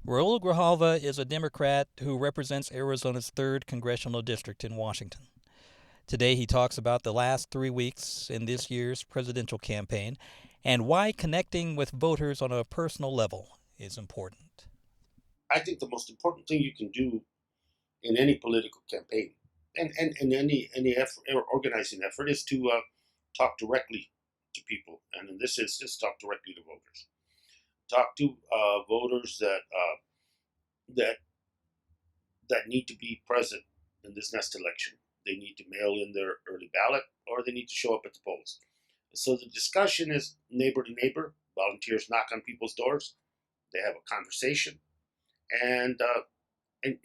Raul Grijalva is a Democrat who represents Arizona's 3rd Congressional District in Washington. Today he talks about the last 3 weeks in this year's presidential campaign and why connecting with voters on a personal level is important. I think the most important thing you can do in any political campaign and any effort, organizing effort is to talk directly to people, and in this instance, talk directly to voters. Talk to voters that that need to be present in this next election. They need to mail in their early ballot, or they need to show up at the polls. So the discussion is neighbor to neighbor. Volunteers knock on people's doors. They have a conversation, and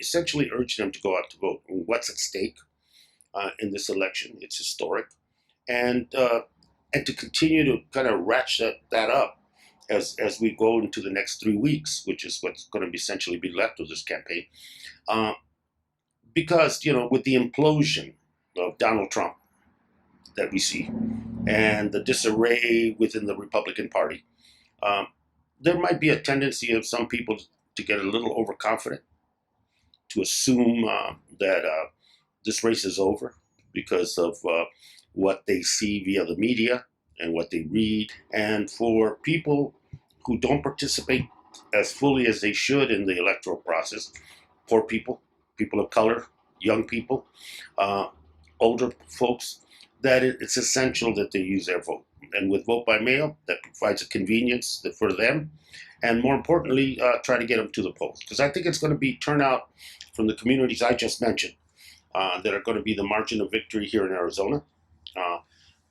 essentially urge them to go out to vote. What's at stake in this election? It's historic, and and to continue to kind of ratchet that up as we go into the next 3 weeks, which is what's going to be essentially be left of this campaign. Uh, because with the implosion of Donald Trump that we see and the disarray within the Republican Party, um, there might be a tendency of some people to get a little overconfident, to assume that this race is over because of what they see via the media and what they read. And for people who don't participate as fully as they should in the electoral process, poor people, people of color, young people, uh, older folks, that it's essential that they use their vote. And with vote by mail, that provides a convenience for them. And more importantly, try to get them to the polls. Because I think it's going to be turnout from the communities I just mentioned that are going to be the margin of victory here in Arizona. Uh,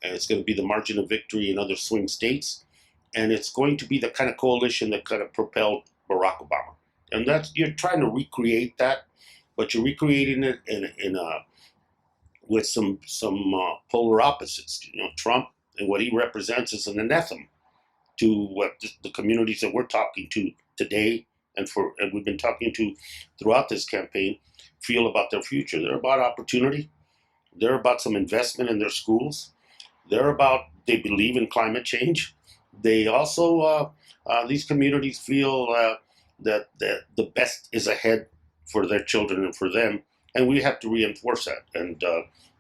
and it's going to be the margin of victory in other swing states. And it's going to be the kind of coalition that kind of propelled Barack Obama. And that's, you're trying to recreate that, but you're recreating it in a with some polar opposites. Trump and what he represents is an anathema to what the communities that we're talking to today and we've been talking to throughout this campaign feel about their future. They're about opportunity. They're about some investment in their schools. They believe in climate change. They also these communities feel that the best is ahead for their children and for them, and we have to reinforce that. And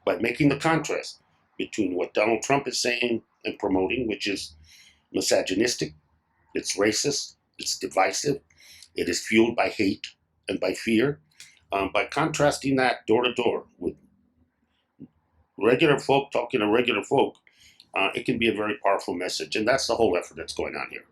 by making the contrast between what Donald Trump is saying and promoting, which is misogynistic, it's racist, it's divisive, it is fueled by hate and by fear. By contrasting that door to door with regular folk talking to regular folk, it can be a very powerful message, and that's the whole effort that's going on here.